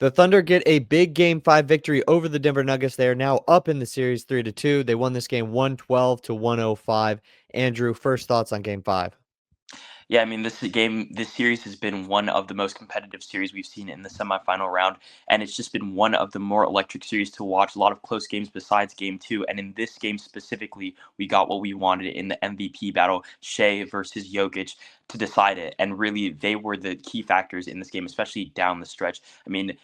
The Thunder get a big Game 5 victory over the Denver Nuggets. They are now up in the series 3-2. They won this game 112 to 105. Andrew, first thoughts on Game 5? Yeah, I mean, this series has been one of the most competitive series we've seen in the semifinal round, and it's just been one of the more electric series to watch. A lot of close games besides Game 2, and in this game specifically, we got what we wanted in the MVP battle, Shea versus Jokic, to decide it. And really, they were the key factors in this game, especially down the stretch. I mean,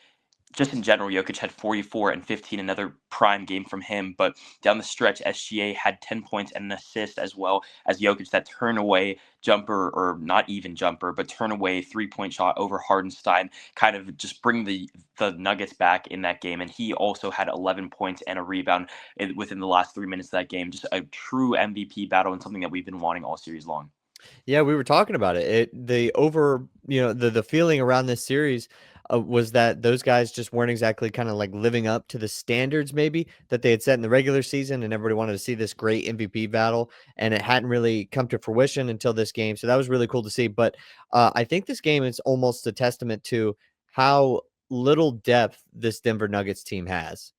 just in general, Jokic had 44 and 15, another prime game from him. But down the stretch, SGA had 10 points and an assist, as well as Jokic, that turn away jumper, or not even jumper, but turn away 3-point shot over Hardenstein, kind of just bring the Nuggets back in that game. And he also had 11 points and a rebound within the last 3 minutes of that game. Just a true MVP battle, and something that we've been wanting all series long. Yeah, we were talking about it. The feeling around this series was that those guys just weren't exactly kind of like living up to the standards maybe that they had set in the regular season, and everybody wanted to see this great MVP battle, and it hadn't really come to fruition until this game. So that was really cool to see. But I think this game is almost a testament to how little depth this Denver Nuggets team has.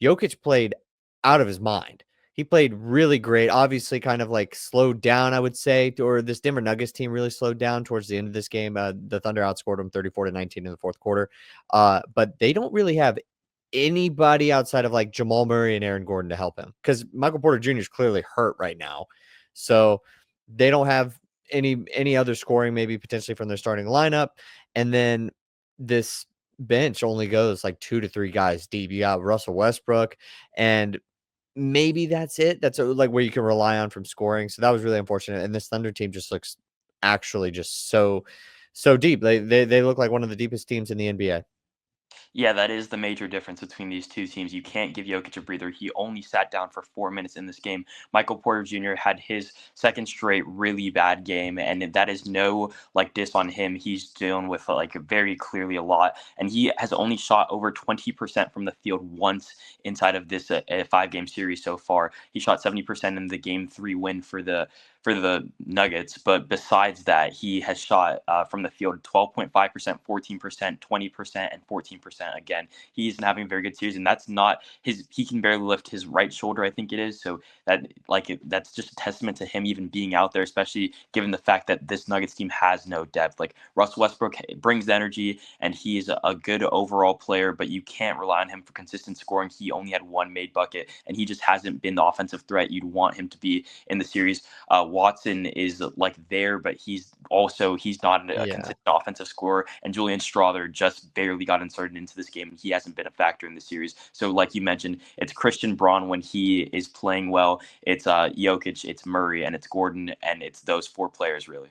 Jokic played out of his mind. He played really great. Obviously, kind of like slowed down, I would say, or this Denver Nuggets team really slowed down towards the end of this game. The Thunder outscored them 34-19 in the fourth quarter. But they don't really have anybody outside of like Jamal Murray and Aaron Gordon to help him, because Michael Porter Jr. is clearly hurt right now. So they don't have any other scoring, maybe potentially from their starting lineup. And then this bench only goes like 2 to 3 guys deep. You got Russell Westbrook, and maybe that's it. That's like where you can rely on from scoring. So that was really unfortunate. And this Thunder team just looks actually just so deep. They look like one of the deepest teams in the NBA. Yeah, that is the major difference between these two teams. You can't give Jokic a breather. He only sat down for 4 minutes in this game. Michael Porter Jr. had his second straight really bad game, and that is no like diss on him. He's dealing with like very clearly a lot, and he has only shot over 20% from the field once inside of this 5-game series so far. He shot 70% in the Game 3 win for the Nuggets, but besides that, he has shot from the field 12.5%, 14%, 20%, and 14% again. He isn't having a very good series, and that's not his. He can barely lift his right shoulder, I think it is. So that's just a testament to him even being out there, especially given the fact that this Nuggets team has no depth. Like Russell Westbrook brings the energy, and he is a good overall player, but you can't rely on him for consistent scoring. He only had one made bucket, and he just hasn't been the offensive threat you'd want him to be in the series. Watson is like there, but he's not a Yeah. consistent offensive scorer. And Julian Strawther just barely got inserted into this game. He hasn't been a factor in the series. So, like you mentioned, it's Christian Braun when he is playing well. It's Jokic, it's Murray, and it's Gordon, and it's those four players really.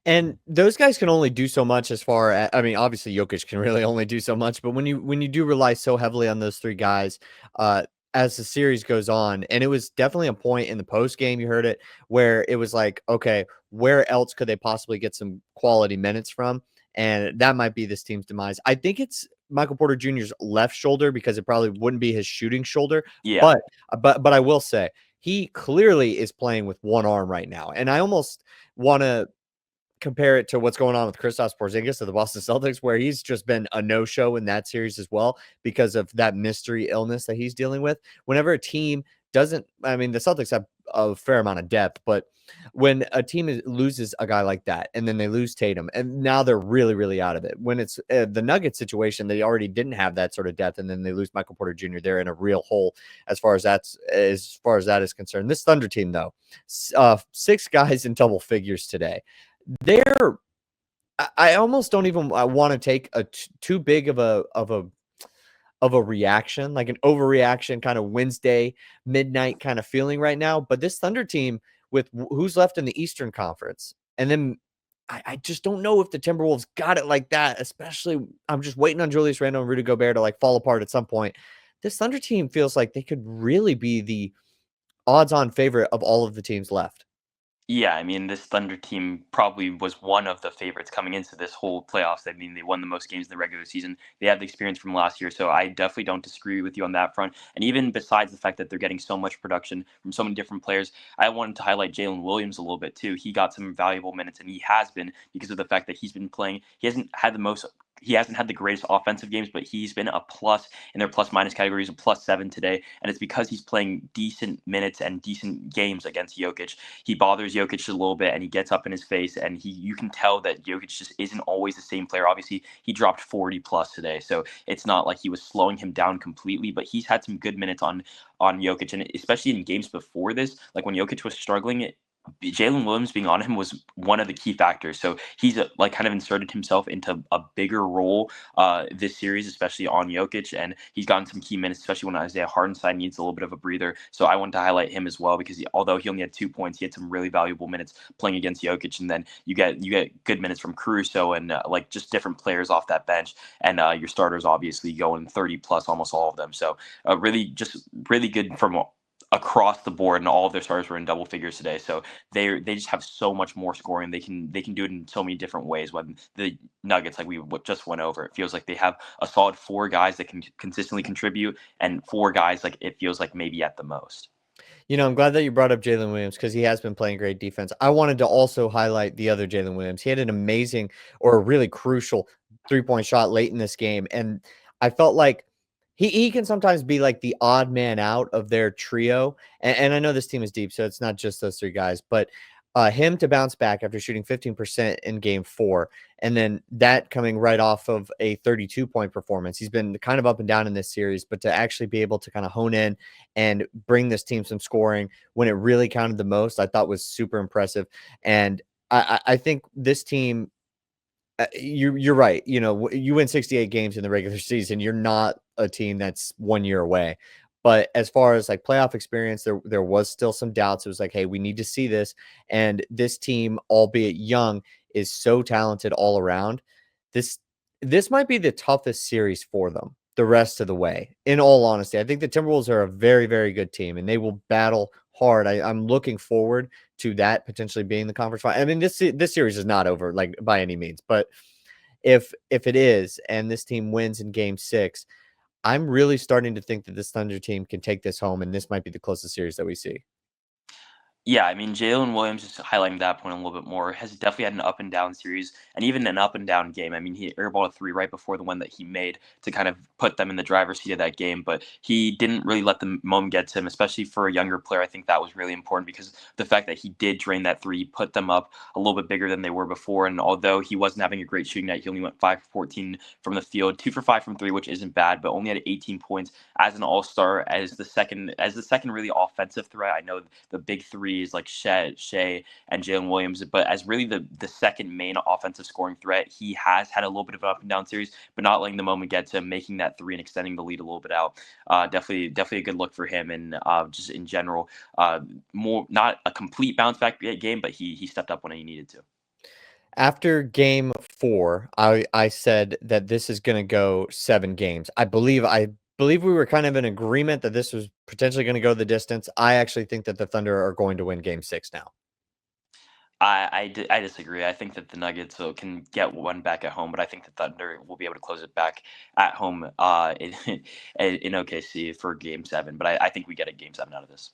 And those guys can only do so much as far as, I mean, obviously Jokic can really only do so much, but when you do rely so heavily on those three guys, as the series goes on, and it was definitely a point in the post game, you heard it, where it was like, okay, where else could they possibly get some quality minutes from? And that might be this team's demise. I think it's Michael Porter Jr.'s left shoulder, because it probably wouldn't be his shooting shoulder. Yeah. But I will say he clearly is playing with one arm right now. And I almost want to compare it to what's going on with Kristaps Porzingis of the Boston Celtics, where he's just been a no-show in that series as well because of that mystery illness that he's dealing with. Whenever a team doesn't, I mean, the Celtics have a fair amount of depth, but when a team loses a guy like that, and then they lose Tatum, and now they're really, really out of it. When it's the Nuggets situation, they already didn't have that sort of depth, and then they lose Michael Porter Jr. They're in a real hole as far as that is concerned. This Thunder team, though, 6 guys in double figures today. They're I almost don't even want to take too big of a reaction, like an overreaction kind of Wednesday midnight kind of feeling right now. But this Thunder team, with who's left in the Eastern Conference, and then I just don't know if the Timberwolves got it like that. Especially, I'm just waiting on Julius Randle and Rudy Gobert to like fall apart at some point. This Thunder team feels like they could really be the odds-on favorite of all of the teams left. Yeah, I mean, this Thunder team probably was one of the favorites coming into this whole playoffs. I mean, they won the most games in the regular season. They have the experience from last year, so I definitely don't disagree with you on that front. And even besides the fact that they're getting so much production from so many different players, I wanted to highlight Jalen Williams a little bit too. He got some valuable minutes, and he has been because of the fact that he's been playing. He hasn't had the most he hasn't had the greatest offensive games, but he's been a plus in their plus minus categories, a +7 today, and it's because he's playing decent minutes and decent games against Jokic. He bothers Jokic a little bit, and he gets up in his face, and you can tell that Jokic just isn't always the same player. Obviously, he dropped 40 plus today, so it's not like he was slowing him down completely, but he's had some good minutes on Jokic, and especially in games before this, like when Jokic was struggling, Jalen Williams being on him was one of the key factors. So he's like kind of inserted himself into a bigger role this series, especially on Jokic, and he's gotten some key minutes, especially when Isaiah Hartenstein needs a little bit of a breather. So I wanted to highlight him as well because although he only had 2 points, he had some really valuable minutes playing against Jokic, and then you get good minutes from Caruso and like just different players off that bench, and your starters obviously going 30 plus, almost all of them. So really good from across the board, and all of their starters were in double figures today. So they just have so much more scoring. They can do it in so many different ways. When the Nuggets, like we just went over, it feels like they have a solid four guys that can consistently contribute, and four guys like it feels like maybe at the most. I'm glad that you brought up Jalen Williams because he has been playing great defense. I wanted to also highlight the other Jalen Williams. He had an amazing or a really crucial 3-point shot late in this game, and I felt like he can sometimes be like the odd man out of their trio. And I know this team is deep, so it's not just those three guys, but him to bounce back after shooting 15% in game 4, and then that coming right off of a 32-point performance. He's been kind of up and down in this series, but to actually be able to kind of hone in and bring this team some scoring when it really counted the most, I thought was super impressive. And I think this team, you're right. You win 68 games in the regular season. You're not a team that's 1 year away. But as far as like playoff experience, there was still some doubts. It was like, hey, we need to see this. And this team, albeit young, is so talented all around. This this might be the toughest series for them the rest of the way. In all honesty, I think the Timberwolves are a very, very good team, and they will battle hard. I'm looking forward to that potentially being the conference final. I mean, this series is not over like by any means, but if it is, and this team wins in Game 6, I'm really starting to think that this Thunder team can take this home, and this might be the closest series that we see. Yeah, I mean, Jalen Williams, just highlighting that point a little bit more, has definitely had an up and down series and even an up and down game. I mean, he airballed a three right before the one that he made to kind of put them in the driver's seat of that game, but he didn't really let the moment get to him, especially for a younger player. I think that was really important because the fact that he did drain that three, he put them up a little bit bigger than they were before. And although he wasn't having a great shooting night, he only went 5 for 14 from the field, 2 for 5 from three, which isn't bad, but only had 18 points as an all-star, as the second really offensive threat. I know the big three is like Shea and Jalen Williams, but as really the second main offensive scoring threat, he has had a little bit of an up and down series, but not letting the moment get to him, making that three and extending the lead a little bit out. Definitely a good look for him, and just in general, more not a complete bounce back game, but he stepped up when he needed to. After game 4, I said that this is going to go 7 games. I believe we were kind of in agreement that this was potentially going to go the distance. I actually think that the Thunder are going to win game 6 now. I disagree. I think that the Nuggets can get one back at home, but I think the Thunder will be able to close it back at home in OKC for Game 7. But I think we get a Game 7 out of this.